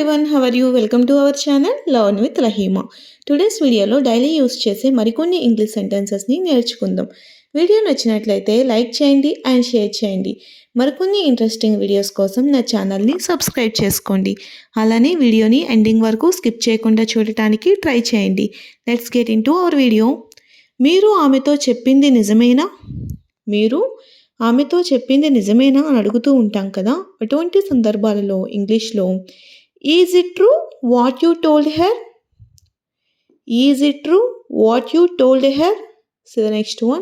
everyone, how are you? Welcome to our channel Learn with Rahima. Today's వీడియోలో daily use చేసే మరికొన్ని English సెంటెన్సెస్ని నేర్చుకుందాం. Video నచ్చినట్లయితే like చేయండి అండ్ షేర్ చేయండి. మరికొన్ని ఇంట్రెస్టింగ్ వీడియోస్ కోసం నా ఛానల్ని సబ్స్క్రైబ్ చేసుకోండి. అలానే వీడియోని ఎండింగ్ వరకు స్కిప్ చేయకుండా చూడటానికి ట్రై చేయండి. Let's get in to our video. మీరు ఆమెతో చెప్పింది నిజమేనా? మీరు ఆమెతో చెప్పింది నిజమేనా అని అడుగుతూ ఉంటాం కదా. అటువంటి సందర్భాలలో ఇంగ్లీష్లో is it true what you told her? Is it true what you told her? So the next one,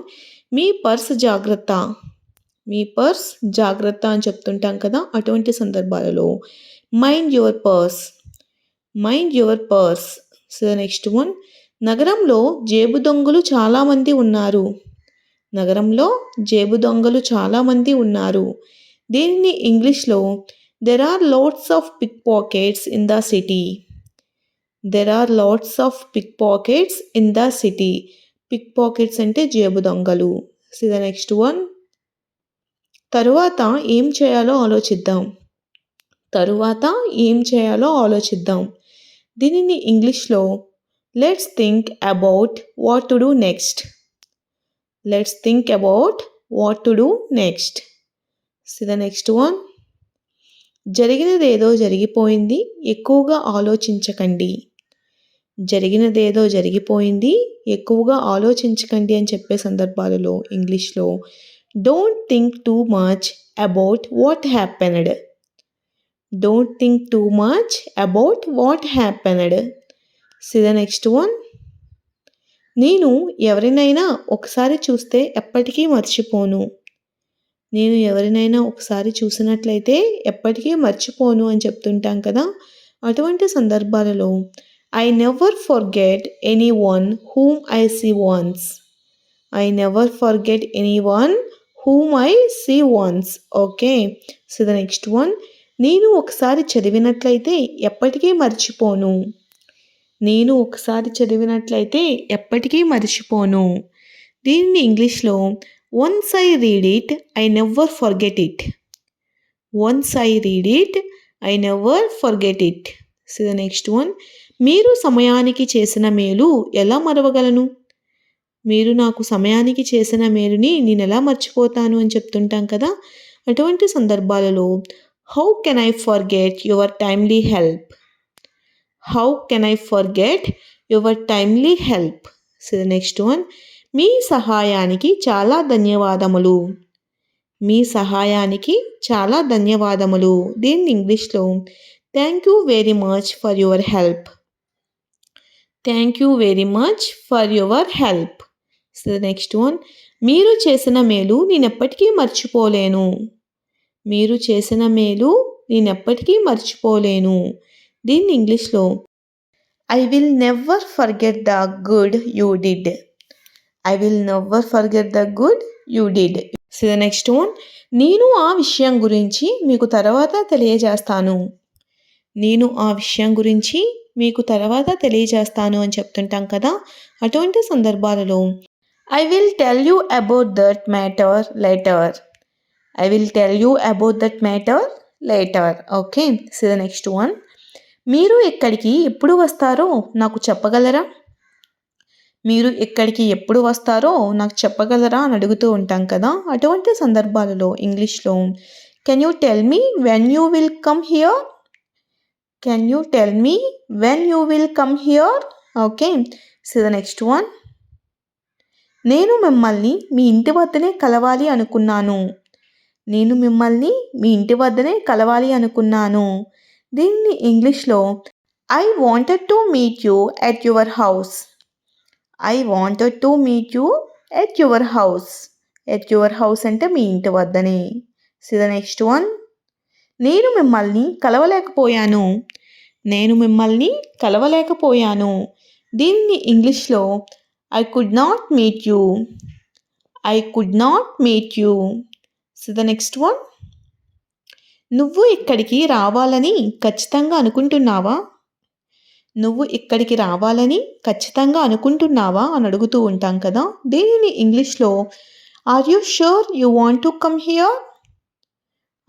మీ పర్స్ జాగ్రత్త. మీ పర్స్ జాగ్రత్త అని చెప్తుంటాం కదా. అటువంటి సందర్భాలలో mind your purse. Mind your purse. So the next one, నగరంలో జేబు దొంగలు చాలామంది ఉన్నారు. నగరంలో జేబు దొంగలు చాలామంది ఉన్నారు. దీనిని ఇంగ్లీష్లో there are lots of pick pockets in the city. There are lots of pick pockets in the city. Pick pockets అంటే జేబు దొంగలు. సో ద నెక్స్ట్ వన్, తరువాత ఏం చేయాలో ఆలోచిద్దాం. తరువాత ఏం చేయాలో ఆలోచిద్దాం. దీనిని ఇంగ్లీష్లో let's think about what to do next. Let's think about what to do next. See the next one. జరిగినదేదో జరిగిపోయింది, ఎక్కువగా ఆలోచించకండి. జరిగినదేదో జరిగిపోయింది, ఎక్కువగా ఆలోచించకండి అని చెప్పే సందర్భాలలో ఇంగ్లీష్లో don't think too much about what happened. Don't think too much about what happened. See the next one. నేను ఎవరినైనా ఒకసారి చూస్తే ఎప్పటికీ మర్చిపోను. నేను ఎవరినైనా ఒకసారి చూసినట్లయితే ఎప్పటికీ మర్చిపోను అని చెప్తుంటాం కదా. అటువంటి సందర్భాలలో I never forget any one whom I see once. I never forget any one whom I see once. Okay. So the next one, నేను ఒకసారి చదివినట్లయితే ఎప్పటికీ మర్చిపోను. నేను ఒకసారి చదివినట్లయితే ఎప్పటికీ మర్చిపోను. దీన్ని ఇంగ్లీష్లో once I read it I never forget it. Once I read it I never forget it. So the next one, మీరు సమయానికి చేసిన మేలు ఎలా మరవగలను? మీరు నాకు సమయానికి చేసిన మేలుని నేను ఎలా మర్చిపోతాను అని చెప్తుంటాం కదా. అటువంటి సందర్భాలలో how can I forget your timely help. How can I forget your timely help? So the next one, మీ సహాయానికి చాలా ధన్యవాదములు. మీ సహాయానికి చాలా ధన్యవాదములు. దీన్ని ఇంగ్లీష్లో thank you very much for your help. Thank you very much for your help. So the next one, మీరు చేసిన మేలు నేనెప్పటికీ మర్చిపోలేను. మీరు చేసిన మేలు నేనెప్పటికీ మర్చిపోలేను. దీన్ని ఇంగ్లీష్లో I will never forget the good you did. I will never forget the good you did. So the next one, నేను ఆ విషయం గురించి మీకు తర్వాత తెలియజేస్తాను. నేను ఆ విషయం గురించి మీకు తర్వాత తెలియజేస్తాను అని చెప్తుంటాం కదా. అటువంటి సందర్భాలలో I will tell you about that matter later. I will tell you about that matter later. Okay. So the next one, మీరు ఎక్కడికి ఎప్పుడు వస్తారో నాకు చెప్పగలరా? మీరు ఎక్కడికి ఎప్పుడు వస్తారో నాకు చెప్పగలరా అని అడుగుతూ ఉంటాం కదా. అటువంటి సందర్భాలలో ఇంగ్లీష్లో can you tell me when you will come here. Can you tell me when you will come here. Okay. So the next one, నేను మిమ్మల్ని మీ ఇంటి వద్దనే కలవాలి అనుకున్నాను. నేను మిమ్మల్ని మీ ఇంటి వద్దనే కలవాలి అనుకున్నాను. దీన్ని ఇంగ్లీష్లో I wanted to meet you at your house. I wanted to meet you at your house. At your house అంటే మీ ఇంటి వద్దనే. సో ద నెక్స్ట్ వన్, నేను మిమ్మల్ని కలవలేకపోయాను. నేను మిమ్మల్ని కలవలేకపోయాను. దీన్ని ఇంగ్లీష్లో I could not meet you. I could not meet you. So the next one, నువ్వు ఇక్కడికి రావాలని ఖచ్చితంగా అనుకుంటున్నావా? నువ్వు ఇక్కడికి రావాలని ఖచ్చితంగా అనుకుంటున్నావా అని అడుగుతూ ఉంటాం కదా. దీనిని ఇంగ్లీష్లో are you sure you want to come here.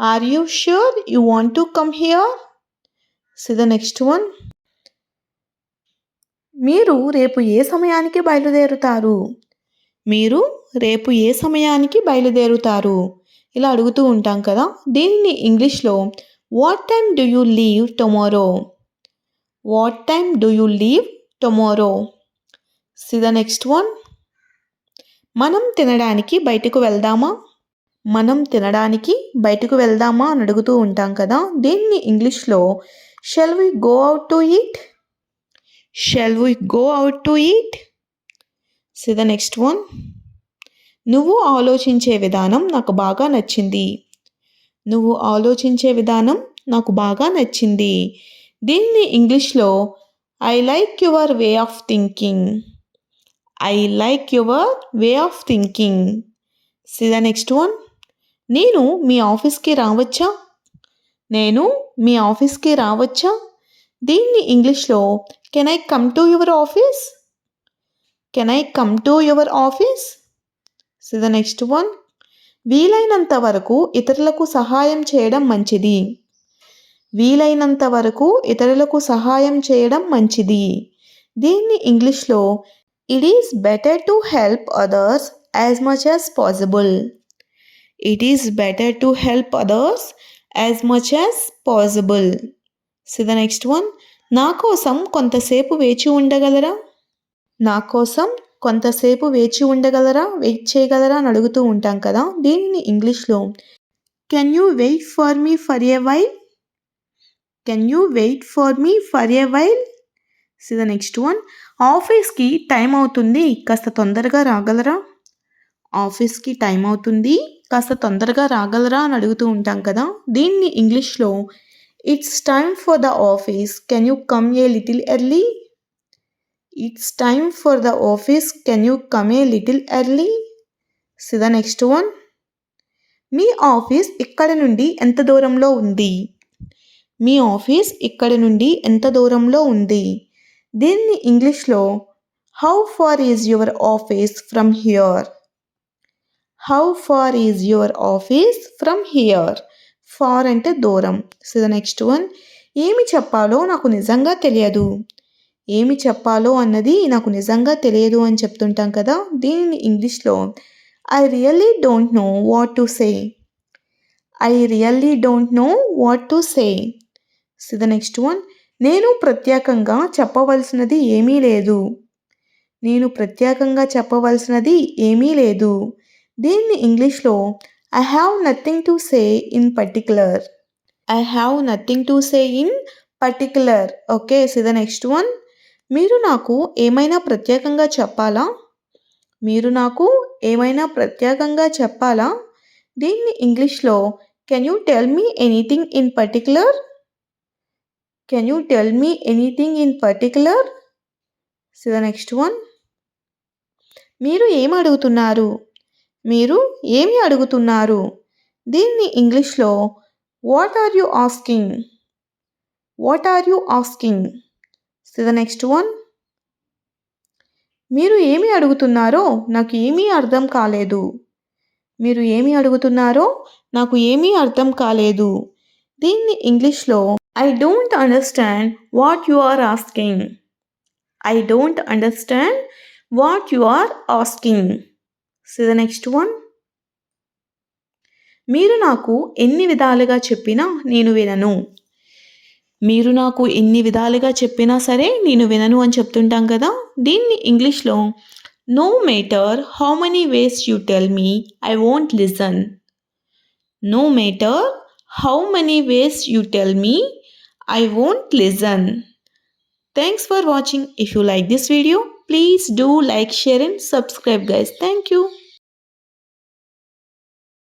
Are you sure you want to come here. See the next one. మీరు రేపు ఏ సమయానికి బయలుదేరుతారు? మీరు రేపు ఏ సమయానికి బయలుదేరుతారు? ఇలా అడుగుతూ ఉంటాం కదా. దీనిని ఇంగ్లీష్లో what time do you leave tomorrow? What time do you leave tomorrow? See the next one. మనం తినడానికి బయటకు వెళ్దామా? మనం తినడానికి బయటకు వెళ్దామా అని అడుగుతూ ఉంటాం కదా. దీన్ని ఇంగ్లీష్లో shall we go out to eat? Shall we go out to eat? See the next one. నువ్వు ఆలోచించే విధానం నాకు బాగా నచ్చింది. నువ్వు ఆలోచించే విధానం నాకు బాగా నచ్చింది. దీన్ని ఇంగ్లీష్లో I like your way of thinking. I like your way of thinking. See the next one. నేను మీ ఆఫీస్కి రావచ్చా? నేను మీ ఆఫీస్కి రావచ్చా? దీన్ని ఇంగ్లీష్లో can I come to your office? Can I come to your office? See the next one. వీలైనంత వరకు ఇతరులకు సహాయం చేయడం మంచిది. వీలైనంత వరకు ఇతరులకు సహాయం చేయడం మంచిది. దీన్ని ఇంగ్లీష్లో it is better to help others as much as possible. It is better to help others as much as possible. See the next one. నా కోసం కొంతసేపు వేచి ఉండగలరా? నా కోసం కొంతసేపు వేచి ఉండగలరా, వెయిట్ చేయగలరా అని అడుగుతూ ఉంటాం కదా. దీనిని ఇంగ్లీష్లో can you wait for me for a while? Can you wait for me for a while? See the next one. ఆఫీస్కి టైం అవుతుంది, కాస్త తొందరగా రాగలరా? ఆఫీస్కి టైం అవుతుంది, కాస్త తొందరగా రాగలరా అని అడుగుతూ ఉంటాం కదా. దీన్ని ఇంగ్లీష్లో it's time for the office, can you come a little early? It's time for the office, can you come a little early? See the next one. Me office ఇక్కడి నుండి ఎంత దూరంలో ఉంది? మీ ఆఫీస్ ఇక్కడి నుండి ఎంత దూరంలో ఉంది? దీన్ని ఇంగ్లీష్లో how far is your office from here? How far is your office from here? Far అంటే దూరం. See the next one. ఏమి చెప్పాలో నాకు నిజంగా తెలియదు. ఏమి చెప్పాలో అన్నది నాకు నిజంగా తెలియదు అని చెప్తుంటాం కదా. దీనిని ఇంగ్లీష్లో I really don't know what to say. I really don't know what to say. See the next one. నేను ప్రత్యేకంగా చెప్పవలసినది ఏమీ లేదు. నేను ప్రత్యేకంగా చెప్పవలసినది ఏమీ లేదు. దీన్ని ఇంగ్లీష్లో I have nothing to say in particular. I have nothing to say in particular. Okay. See the next one. మీరు నాకు ఏమైనా ప్రత్యేకంగా చెప్పాలా? మీరు నాకు ఏమైనా ప్రత్యేకంగా చెప్పాలా? దీన్ని ఇంగ్లీష్లో can you tell me anything in particular? Can you tell me anything in particular? See the next one. మీరు ఏమి అడుగుతున్నారు? మీరు ఏమి అడుగుతున్నారు? దీన్ని ఇంగ్లీష్లో what are you asking? What are you asking? See the next one. మీరు ఏమి అడుగుతున్నారో నాకు ఏమీ అర్థం కాలేదు. మీరు ఏమి అడుగుతున్నారో నాకు ఏమీ అర్థం కాలేదు. దీన్ని ఇంగ్లీష్లో I don't understand what you are asking. I don't understand what you are asking. See the next one. మీరు నాకు ఎన్ని విధాలుగా చెప్పినా నేను వినను. మీరు నాకు ఎన్ని విధాలుగా చెప్పినా సరే నేను వినను అని చెప్తుంటాం కదా. దీన్ని ఇంగ్లీష్లో no matter how many ways you tell me I won't listen. No matter how many ways you tell me I won't listen. Thanks for watching. If you like this video, please do like, share and subscribe guys. Thank you.